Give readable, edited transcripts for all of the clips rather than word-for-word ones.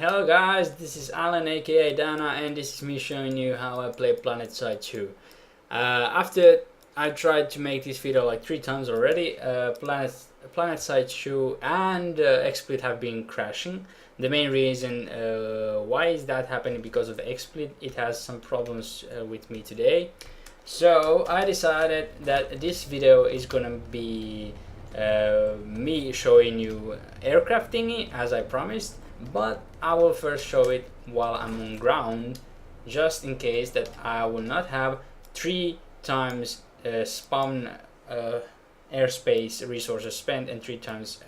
Hello guys, this is Alan aka Dana, and this is me showing you how I play Planetside 2. After I tried to make this video like 3 times already, Planetside 2 and XSplit have been crashing. The main reason why is that happening because of XSplit. It has some problems with me today. So I decided that this video is gonna be me showing you aircraft thingy as I promised, but I will first show it while I'm on ground, just in case that I will not have 3 times spawn airspace resources spent and 3 times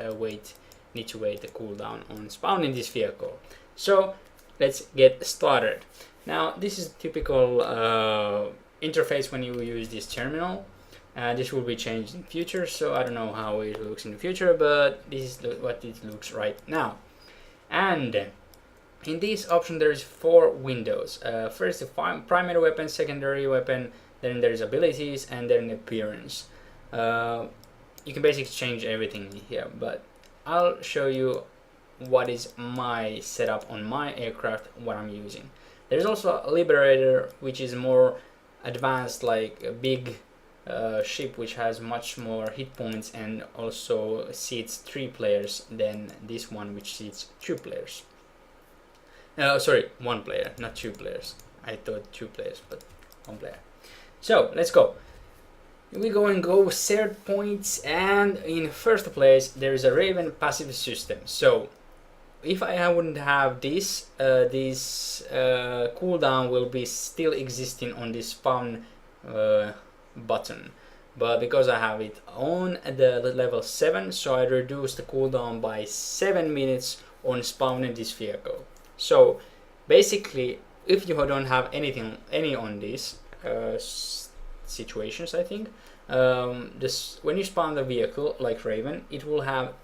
need to wait the cooldown on spawning this vehicle. So let's get started. Now this is typical interface when you use this terminal. This will be changed in the future, so I don't know how it looks in the future, but this is what it looks right now. And in this option there is 4 windows. First the primary weapon, secondary weapon, then there is abilities, and then appearance. You can basically change everything here, but I'll show you what is my setup on my aircraft, what I'm using. There's also a Liberator, which is more advanced, like a big ship which has much more hit points and also seats 3 players than this one which seats 2 players. Sorry, 1 player, not 2 players. I thought 2 players, but 1 player. So let's go. We go set points, and in first place there is a Raven passive system. So if I wouldn't have this, this cooldown will be still existing on this spawn button, but because I have it on the level 7, so I reduce the cooldown by 7 minutes on spawning this vehicle. So basically, if you don't have any on these situations, I think when you spawn the vehicle like Raven, it will have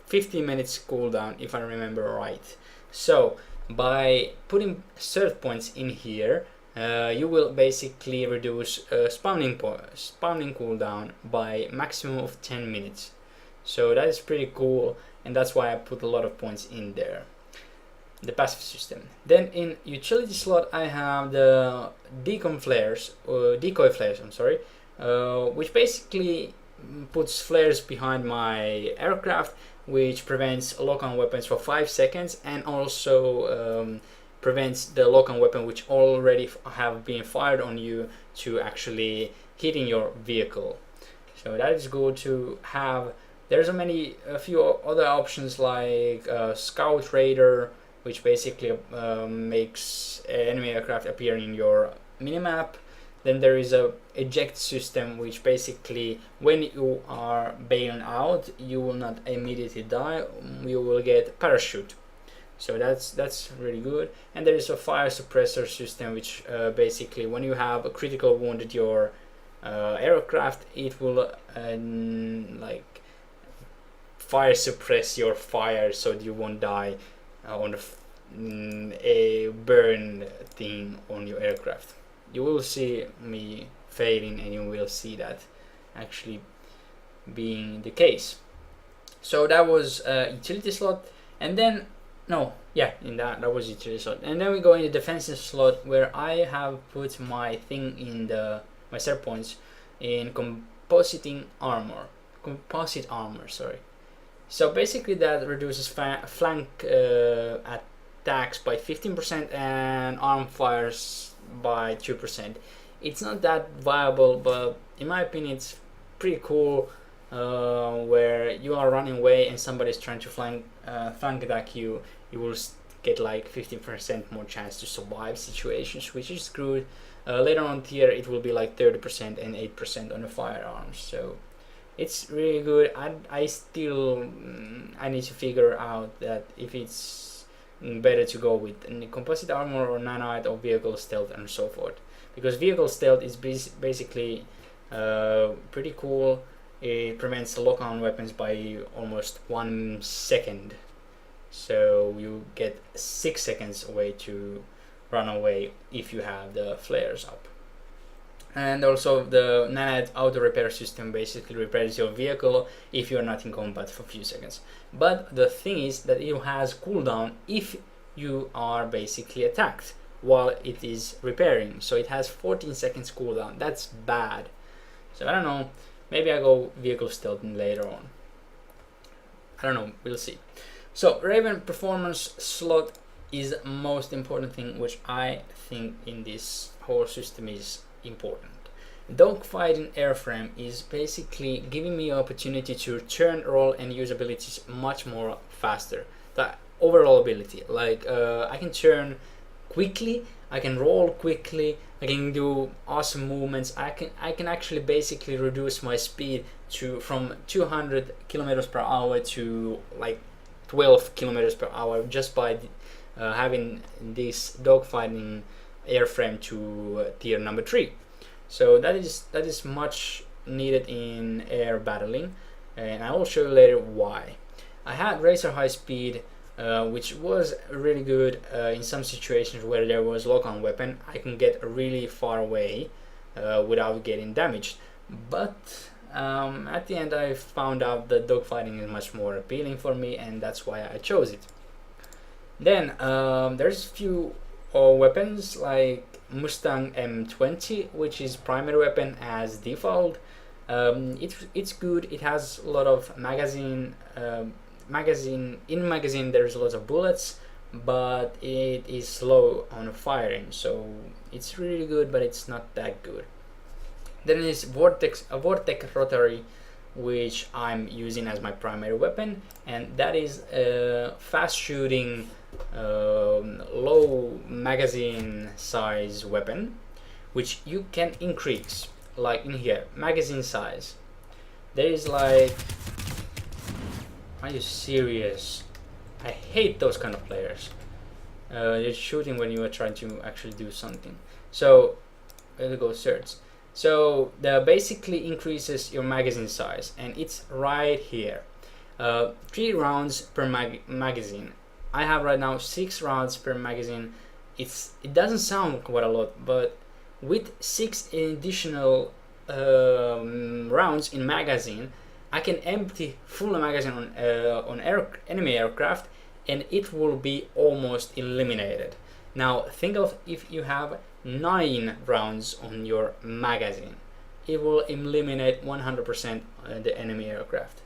15 minutes cooldown if I remember right. So by putting cert points in here, you will basically reduce spawning cooldown by maximum of 10 minutes. So that is pretty cool, and that's why I put a lot of points in there. The passive system. Then in utility slot I have the decoy flares, which basically puts flares behind my aircraft, which prevents lock-on weapons for 5 seconds, and also prevents the lock-on weapon which already have been fired on you to actually hitting your vehicle. So that is good to have. There's a few other options like Scout Radar, which basically makes enemy aircraft appear in your minimap. Then there is a eject system, which basically when you are bailing out, you will not immediately die, you will get parachute. So that's really good. And there is a fire suppressor system, which basically when you have a critical wound at your aircraft, it will like fire suppress your fire so that you won't die on a burn thing on your aircraft. You will see me failing, and you will see that actually being the case. So that was utility slot, and then that was utility slot. And then we go in the defensive slot, where I have put my thing in my set points in composite armor, sorry. So basically that reduces flank attacks by 15% and arm fires by 2%. It's not that viable, but in my opinion it's pretty cool, where you are running away and somebody's trying to flank attack you. You will get like 15% more chance to survive situations, which is good. Later on tier it will be like 30% and 8% on the firearms, so it's really good. I still I need to figure out that if it's better to go with composite armor or nanite or vehicle stealth and so forth, because vehicle stealth is basically pretty cool. It prevents lock-on weapons by almost 1 second, so you get 6 seconds away to run away if you have the flares up. And also the nanite auto repair system basically repairs your vehicle if you're not in combat for a few seconds. But the thing is that it has cooldown if you are basically attacked while it is repairing. So it has 14 seconds cooldown. That's bad. So I don't know, maybe I go vehicle stealthing later on. I don't know, we'll see. So Raven performance slot is most important thing, which I think in this whole system is important. Dogfighting airframe is basically giving me opportunity to turn, roll, and use abilities much more faster. The overall ability, like I can turn quickly, I can roll quickly, I can do awesome movements. I can actually basically reduce my speed from 200 kilometers per hour to like 12 kilometers per hour just by having this dogfighting airframe to tier number 3. So that is much needed in air battling, and I will show you later why. I had razor high speed, which was really good in some situations where there was lock-on weapon. I can get really far away without getting damaged, but at the end I found out that dogfighting is much more appealing for me, and that's why I chose it. Then there's a few weapons like Mustang M20, which is primary weapon as default. It's good. It has a lot of magazine. In magazine there's a lot of bullets, but it is slow on firing, so it's really good, but it's not that good. Then is vortex rotary, which I'm using as my primary weapon, and that is a fast shooting low magazine size weapon, which you can increase, like in here, magazine size. There is like, are you serious? I hate those kind of players. You're shooting when you are trying to actually do something. So let's go search. So that basically increases your magazine size, and it's right here. 3 rounds per magazine. I have right now 6 rounds per magazine. It doesn't sound quite a lot, but with 6 additional rounds in magazine, I can empty full magazine on enemy aircraft, and it will be almost eliminated. Now think of if you have 9 rounds on your magazine, it will eliminate 100% the enemy aircraft.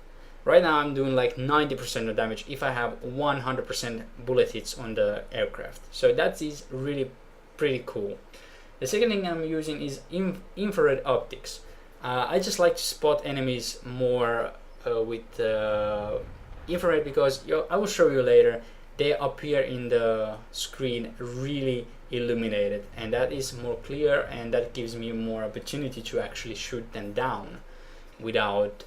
Right now I'm doing like 90% of damage if I have 100% bullet hits on the aircraft. So that is really pretty cool. The second thing I'm using is infrared optics. I just like to spot enemies more with infrared, because I will show you later, they appear in the screen really illuminated, and that is more clear, and that gives me more opportunity to actually shoot them down without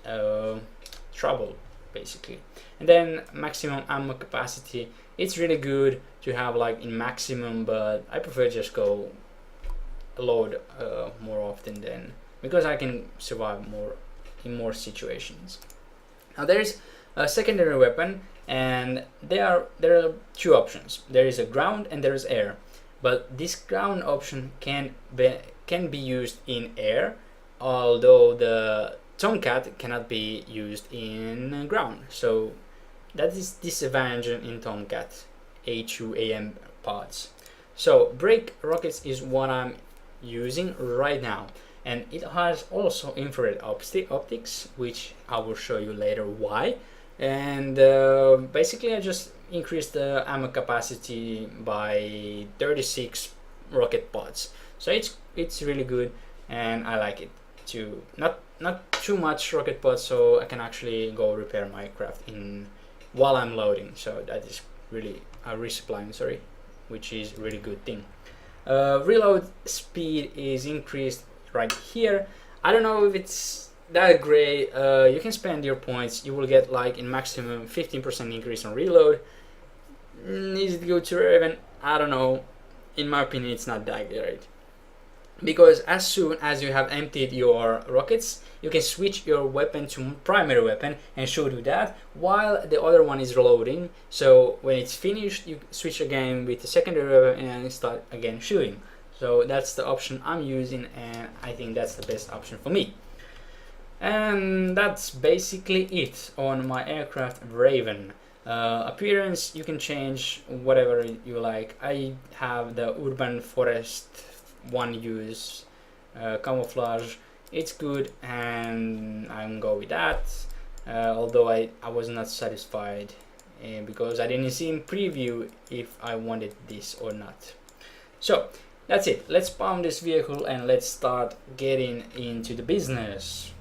trouble, basically. And then maximum ammo capacity, it's really good to have like in maximum, but I prefer just go load more often, then because I can survive more in more situations. Now there is a secondary weapon, and there are 2 options. There is a ground and there is air, but this ground option can be used in air, although the Tomcat cannot be used in ground. So that is disadvantage in Tomcat A2AM pods. So brake rockets is what I'm using right now, and it has also infrared optics, which I will show you later why. And basically I just increased the ammo capacity by 36 rocket pods, so it's really good, and I like it too. Not too much rocket pods, so I can actually go repair my craft while I'm loading. So that is really resupplying, sorry, which is really good thing. Reload speed is increased right here. I don't know if it's that great. You can spend your points, you will get like in maximum 15% increase on reload. Is it good to Raven? I don't know. In my opinion, it's not that great, because as soon as you have emptied your rockets, you can switch your weapon to primary weapon and shoot with that while the other one is reloading. So when it's finished, you switch again with the secondary weapon and start again shooting. So that's the option I'm using, and I think that's the best option for me. And that's basically it on my aircraft Raven. Appearance, you can change whatever you like. I have the urban forest one use camouflage. It's good and I'm go with that. Although I was not satisfied because I didn't see in preview if I wanted this or not. So that's it. Let's spawn this vehicle and let's start getting into the business.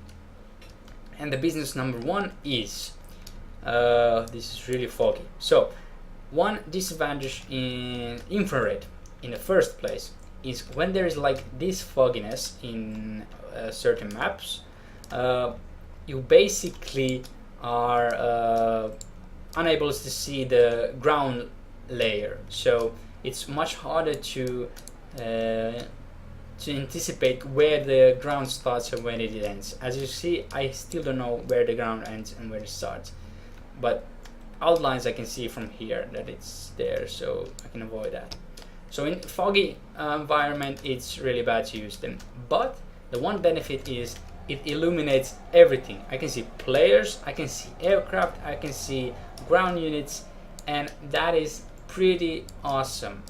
And the business number one is this is really foggy. So one disadvantage in infrared in the first place is when there is like this fogginess in certain maps, you basically are unable to see the ground layer. So it's much harder to anticipate where the ground starts and when it ends. As you see, I still don't know where the ground ends and where it starts, but outlines I can see from here that it's there, so I can avoid that. So in foggy environment, it's really bad to use them, but the one benefit is it illuminates everything. I can see players, I can see aircraft, I can see ground units, and that is pretty awesome.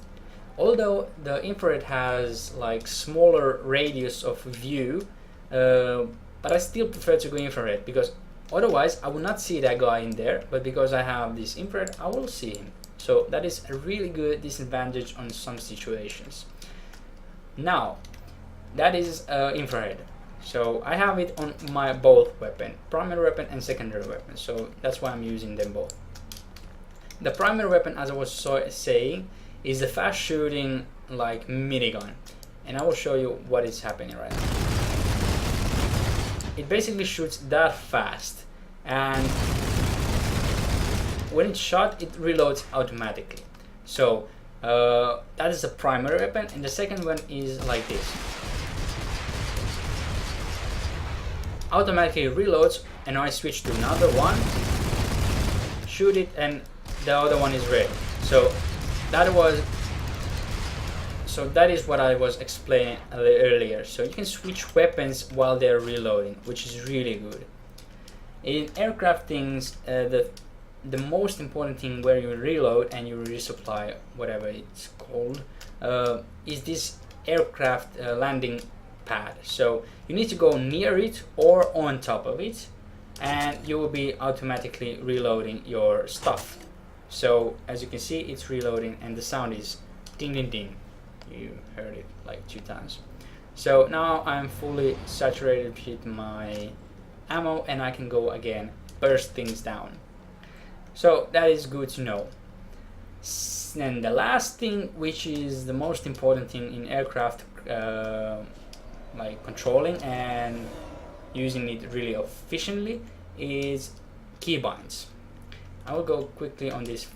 Although the infrared has like smaller radius of view, but I still prefer to go infrared because otherwise I will not see that guy in there, but because I have this infrared I will see him. So that is a really good disadvantage on some situations. Now that is infrared. So I have it on my both weapon, primary weapon and secondary weapon, so that's why I'm using them both. The primary weapon, as I was saying, is the fast shooting like minigun, and I will show you what is happening right now. It basically shoots that fast, and when it's shot it reloads automatically. So that is the primary weapon, and the second one is like this. Automatically reloads, and I switch to another one, shoot it, and the other one is ready. So that is what I was explaining earlier. So you can switch weapons while they're reloading, which is really good. In aircraft things, the most important thing where you reload and you resupply, whatever it's called, is this aircraft landing pad. So you need to go near it or on top of it, and you will be automatically reloading your stuff. So as you can see, it's reloading, and the sound is ding ding ding. You heard it like 2 times. So now I'm fully saturated with my ammo, and I can go again burst things down. So that is good to know. And the last thing, which is the most important thing in aircraft, like controlling and using it really efficiently, is keybinds. I will go quickly on this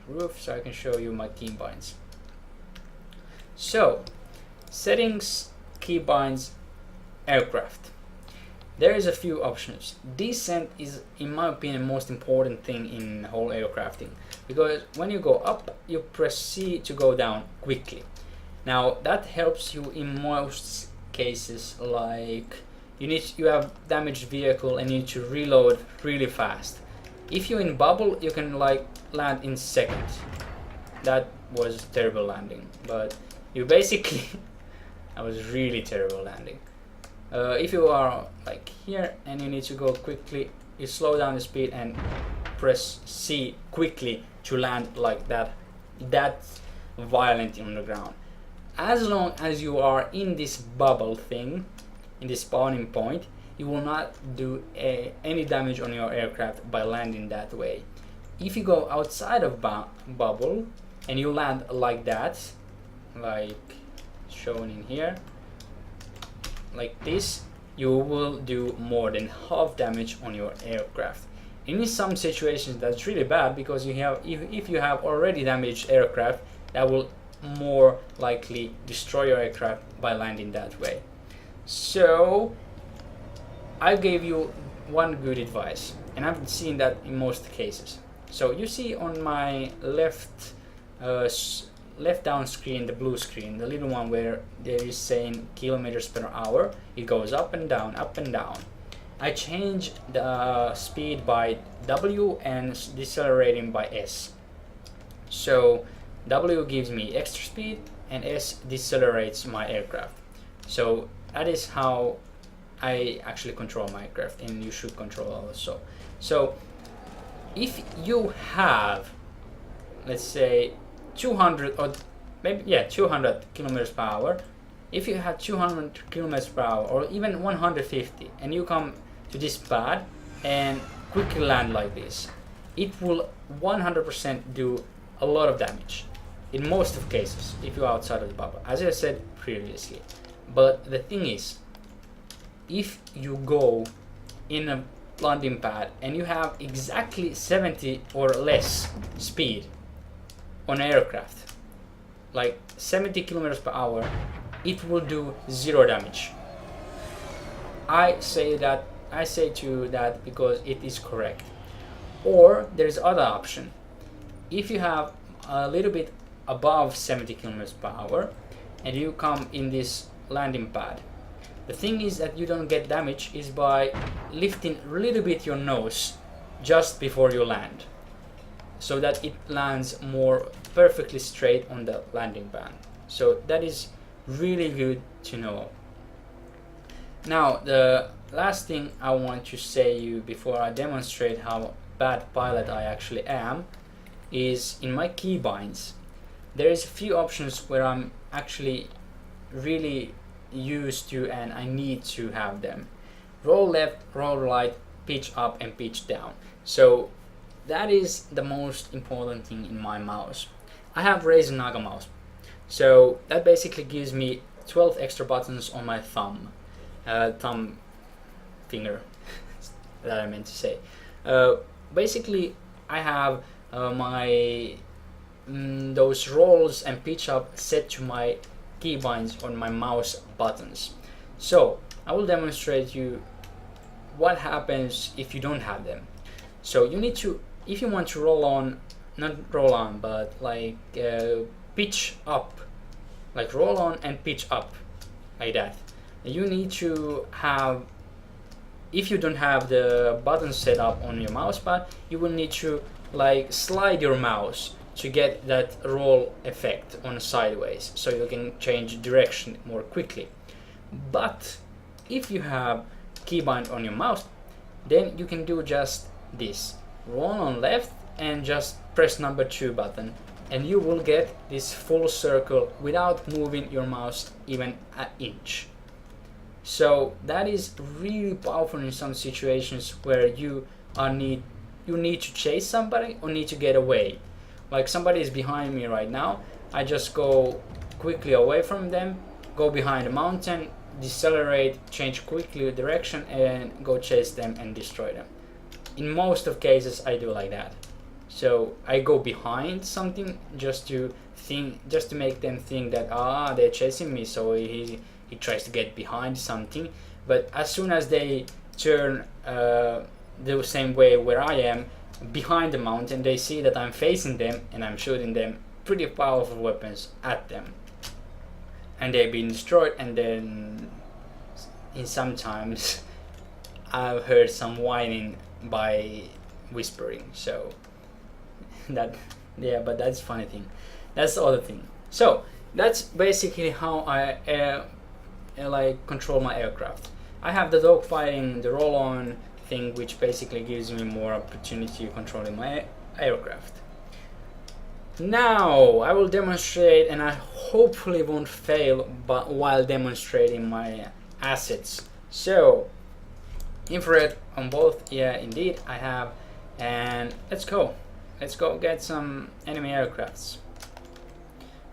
roof so I can show you my keybinds. So settings, keybinds, aircraft. There is a few options. Descent is, in my opinion, most important thing in whole aircrafting, because when you go up, you press C to go down quickly. Now that helps you in most cases, like you have damaged vehicle and you need to reload really fast. If you're in bubble, you can like land in seconds. That was terrible landing, but you basically that was really terrible landing. If you are like here and you need to go quickly, you slow down the speed and press C quickly to land like that violent on the ground. As long as you are in this bubble thing, in this spawning point, you will not do any damage on your aircraft by landing that way. If you go outside of bubble and you land like that, like shown in here, like this, you will do more than half damage on your aircraft. In some situations that's really bad, because you have if you have already damaged aircraft, that will more likely destroy your aircraft by landing that way. So I gave you one good advice, and I've seen that in most cases. So you see on my left down screen, the blue screen, the little one where there is saying kilometers per hour, it goes up and down, up and down. I change the speed by W and decelerating by S. So W gives me extra speed and S decelerates my aircraft. So that is how I actually control my aircraft, and you should control also. So if you have, let's say 200 or maybe 200 kilometers per hour, if you have 200 kilometers per hour or even 150 and you come to this pad and quickly land like this, it will 100% do a lot of damage in most of cases if you're outside of the bubble, as I said previously. But the thing is, if you go in a landing pad and you have exactly 70 or less speed on an aircraft, like 70 kilometers per hour, it will do 0 damage. I say to you that because it is correct. Or there is other option. If you have a little bit above 70 kilometers per hour and you come in this landing pad, the thing is that you don't get damage is by lifting a little bit your nose just before you land, so that it lands more perfectly straight on the landing pad. So that is really good to know. Now the last thing I want to say you before I demonstrate how bad pilot I actually am is in my keybinds. There is a few options where I'm actually really used to and I need to have them. Roll left, roll right, pitch up and pitch down. So that is the most important thing in my mouse. I have Razer Naga mouse, so that basically gives me 12 extra buttons on my thumb finger that I meant to say. Basically I have my those rolls and pitch up set to my keybinds on my mouse buttons. So I will demonstrate you what happens if you don't have them. So you need to, if you want to roll on, not roll on, but like pitch up, like roll on and pitch up, like that. You need to have, if you don't have the button set up on your mouse pad, you will need to like slide your mouse to get that roll effect on sideways, so you can change direction more quickly. But if you have keybind on your mouse, then you can do just this: roll on left and just press number 2 button, and you will get this full circle without moving your mouse even an inch. So that is really powerful in some situations where you need to chase somebody or need to get away. Like somebody is behind me right now, I just go quickly away from them, go behind a mountain, decelerate, change quickly the direction and go chase them and destroy them. In most of cases I do like that. So I go behind something just to make them think that they're chasing me, so he tries to get behind something. But as soon as they turn the same way where I am, behind the mountain, they see that I'm facing them and I'm shooting them pretty powerful weapons at them, and they've been destroyed. And then in sometimes I've heard some whining by whispering, so that, yeah, but that's funny thing, that's the other thing. So that's basically how I like control my aircraft. I have the dogfighting, the roll on thing, which basically gives me more opportunity controlling my aircraft. Now I will demonstrate, and I hopefully won't fail but while demonstrating my assets. So infrared on both, yeah indeed I have, and let's go get some enemy aircrafts.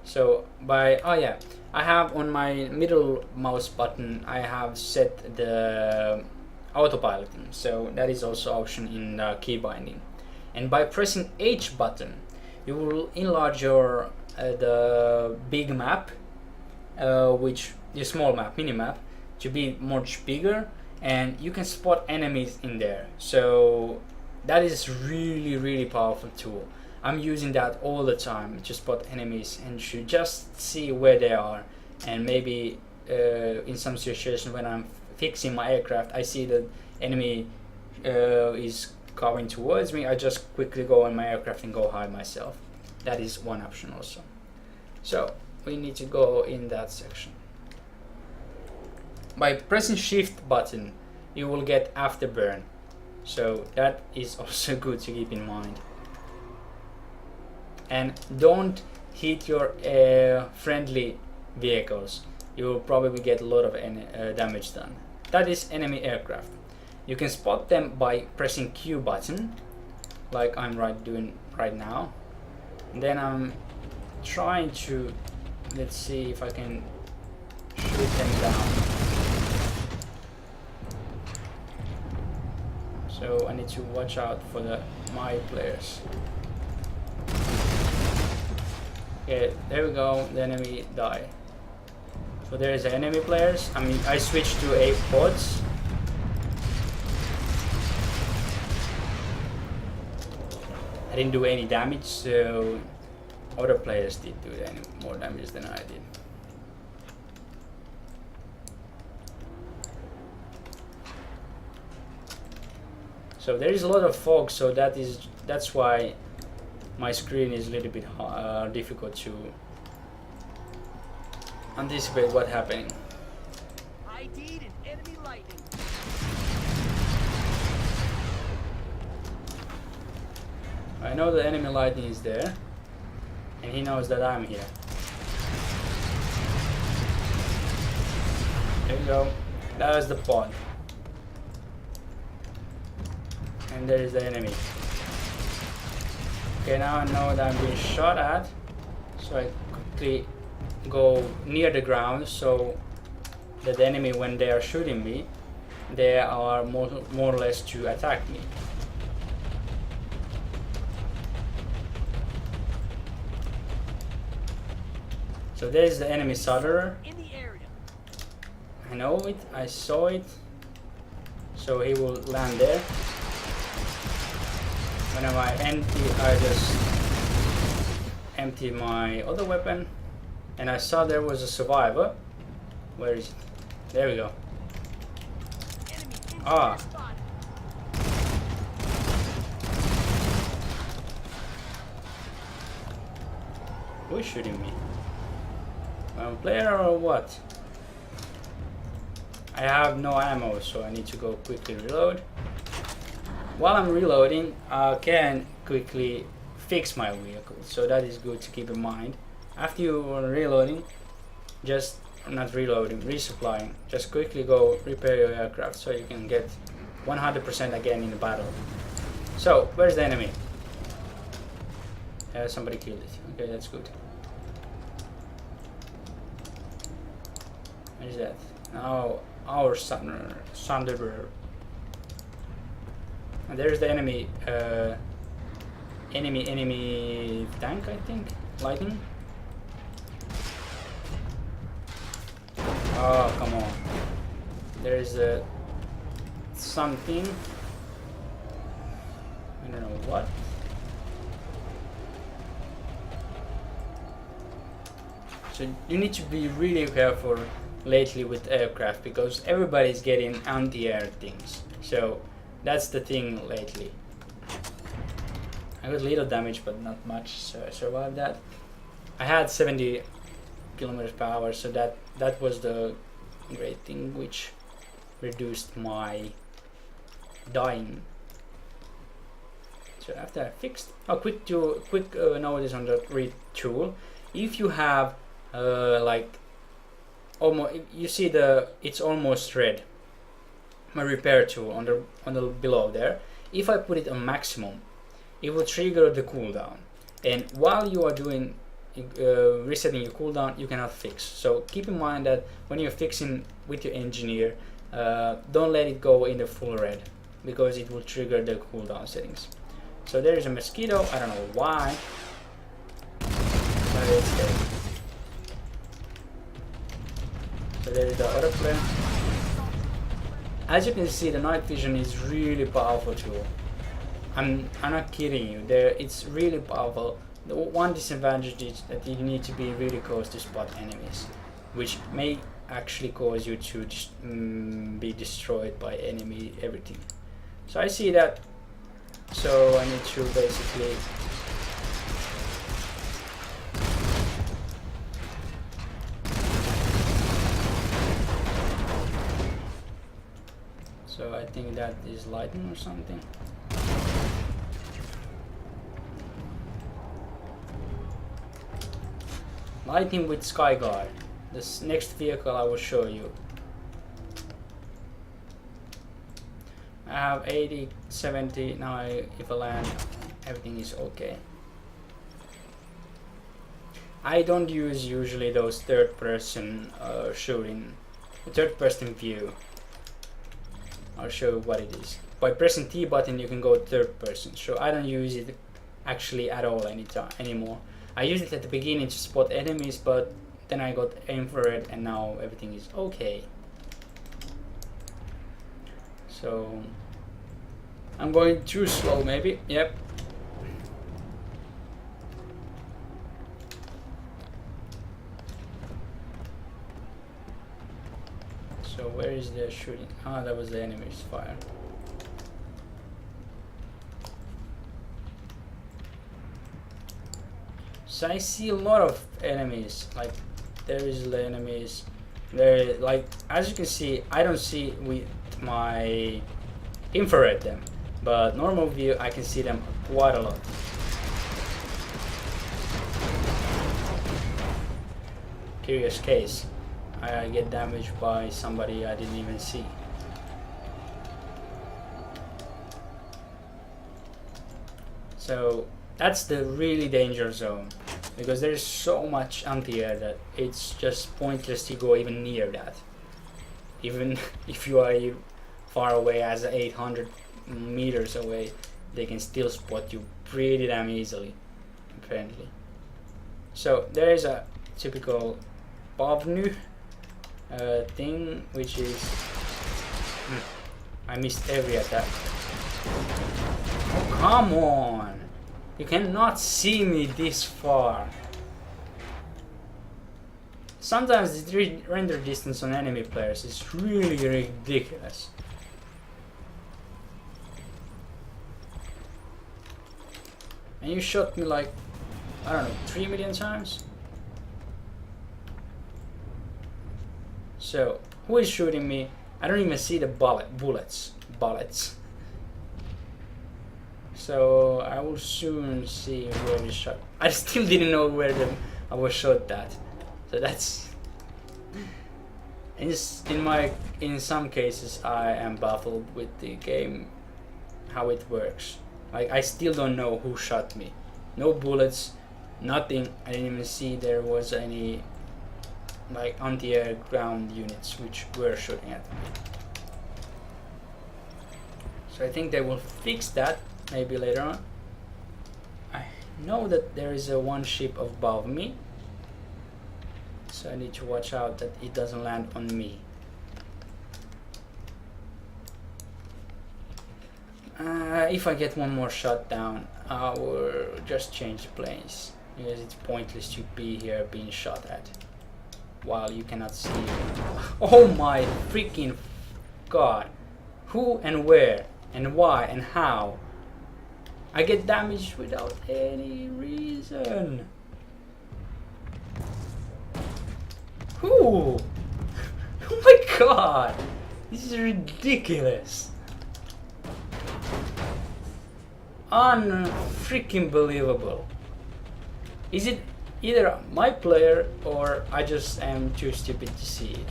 So I have on my middle mouse button, I have set the autopiloting, so that is also option in key binding. And by pressing H button, you will enlarge your the big map, which the small map, mini map, to be much bigger, and you can spot enemies in there. So that is really powerful tool. I'm using that all the time to spot enemies and to just see where they are, and maybe in some situations when I'm fixing my aircraft, I see that enemy is coming towards me, I just quickly go on my aircraft and go hide myself. That is one option also. So we need to go in that section. By pressing shift button you will get afterburn, so that is also good to keep in mind. And don't hit your friendly vehicles, you will probably get a lot of damage done. That is enemy aircraft. You can spot them by pressing Q button, like I'm doing right now. And then I'm trying to, let's see if I can shoot them down. So I need to watch out for my players. Okay, there we go, the enemy died. So there is the enemy players. I mean, I switched to a pods. I didn't do any damage, so other players did do any more damage than I did. So there is a lot of fog, so that's why my screen is a little bit difficult to anticipate what's happening. ID'd an enemy lightning. I know the enemy lightning is there, and he knows that I'm here. There you go. That was the pod. And there is the enemy. Okay, now I know that I'm being shot at, so I quickly go near the ground so that the enemy, when they are shooting me, they are more or less to attack me. So there's the enemy solderer. In the area. I know it, I saw it. So he will land there. Whenever I empty, I just empty my other weapon. And I saw there was a survivor. Where is it? There we go. Ah. Who is shooting me? Player or what? I have no ammo, so I need to go quickly reload. While I'm reloading, I can quickly fix my vehicle, so that is good to keep in mind. After you are reloading, just not reloading, resupplying, just quickly go repair your aircraft so you can get 100% again in the battle. So, where's the enemy? Somebody killed it. Okay, that's good. What is that? Now our Thunderbird. And there's the enemy. Enemy tank, I think. Lightning. Oh, come on. There's something. I don't know what. So you need to be really careful lately with aircraft because everybody's getting anti-air things. So that's the thing lately. I got little damage but not much, so I survived that. I had 70 kilometers per hour, so that was the great thing which reduced my dying. So after I fixed, quick notice on the read tool. If you have like almost, you see it's almost red. My repair tool on the below there. If I put it on maximum, it will trigger the cooldown. And while you are doing resetting your cooldown, you cannot fix. So keep in mind that when you're fixing with your engineer, don't let it go in the full red because it will trigger the cooldown settings. So there is a mosquito. I don't know why, but it's there. So there is the other player. As you can see, the night vision is really powerful tool. I'm not kidding you. It's really powerful. The one disadvantage is that you need to be really close to spot enemies, which may actually cause you to be destroyed by enemy everything. So I see that, so I need to basically so I think that is lightning or something. Lightning with Skyguard. This next vehicle I will show you. I have 80, 70, now if I land, everything is okay. I don't use usually those third person shooting, third person view. I'll show you what it is. By pressing T button you can go third person, so I don't use it actually at all anymore. I used it at the beginning to spot enemies, but then I got infrared and now everything is okay. So I'm going too slow maybe, yep. So where is the shooting? Ah, that was the enemy's fire. So I see a lot of enemies, like there is the enemies there, like as you can see I don't see with my infrared them, but normal view I can see them quite a lot. Curious case, I get damaged by somebody I didn't even see. So that's the really danger zone, because there is so much anti-air that it's just pointless to go even near that. Even if you are far away as 800 meters away, they can still spot you pretty damn easily, apparently. So there is a typical Bavnu thing, which is I missed every attack. Oh, come on! You cannot see me this far. Sometimes the render distance on enemy players is really ridiculous. And you shot me like, I don't know, 3 million times? So, who is shooting me? I don't even see the bullets. So I will soon see where we shot. I still didn't know where I was shot at. So that's in some cases I am baffled with the game, how it works. Like I still don't know who shot me. No bullets, nothing. I didn't even see there was any like anti-air ground units which were shooting at me. So I think they will fix that maybe later on. I know that there is a one ship above me, so I need to watch out that it doesn't land on me. If I get one more shot down, I will just change the planes, because it's pointless to be here being shot at while you cannot see me. Oh my freaking god! Who and where and why and how? I get damaged without any reason. Who? Oh my god! This is ridiculous. Unfreaking believable. Is it either my player or I just am too stupid to see it?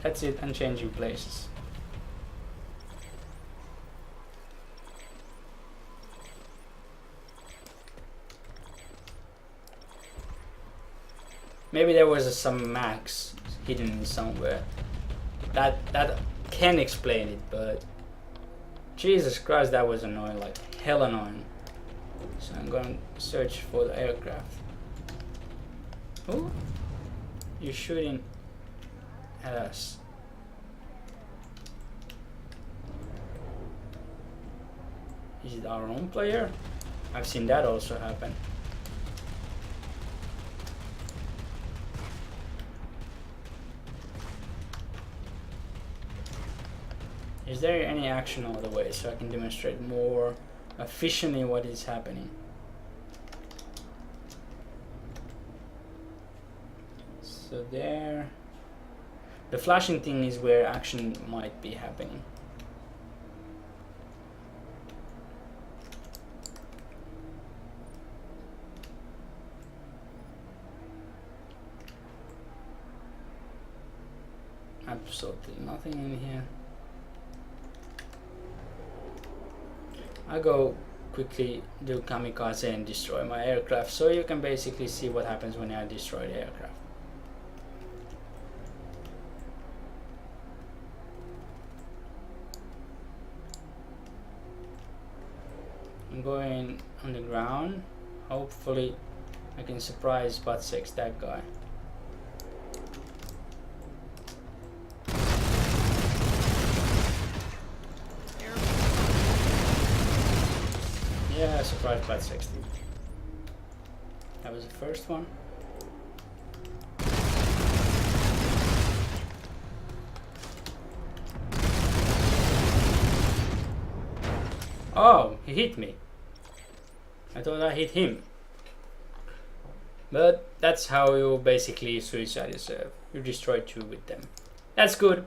That's it, and changing places. Maybe there was some max hidden somewhere. That can explain it, but Jesus Christ, that was annoying, like hell annoying. So I'm going to search for the aircraft. Who? You're shooting at us. Is it our own player? I've seen that also happen. Is there any action all the way so I can demonstrate more efficiently what is happening? So there, the flashing thing is where action might be happening. Absolutely nothing in here. I go quickly do kamikaze and destroy my aircraft, so you can basically see what happens when I destroy the aircraft. I'm going on the ground. Hopefully I can surprise butt sex that guy. Yeah, surprise butt sex. That was the first one. Oh, he hit me. I thought I hit him. But that's how you basically suicide yourself. You destroy 2 with them. That's good.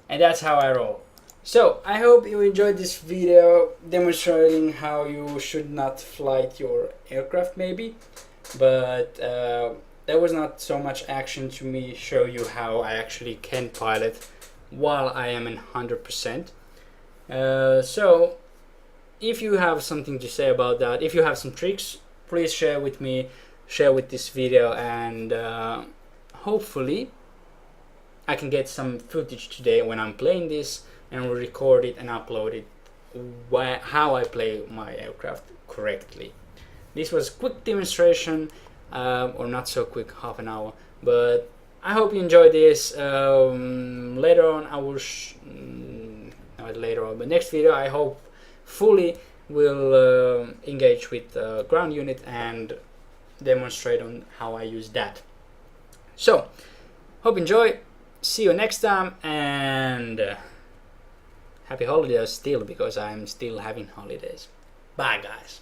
And that's how I roll. So, I hope you enjoyed this video demonstrating how you should not flight your aircraft maybe. But there was not so much action to me show you how I actually can pilot while I am in 100%. So, if you have something to say about that, if you have some tricks, please share with me, share with this video, and hopefully I can get some footage today when I'm playing this and record it and upload it how I play my aircraft correctly. This was a quick demonstration, or not so quick, half an hour, but I hope you enjoyed this. Later on I will not later on, but next video I hope fully will engage with the ground unit and demonstrate on how I use that. So, hope you enjoy, see you next time, and happy holidays still, because I'm still having holidays. Bye guys.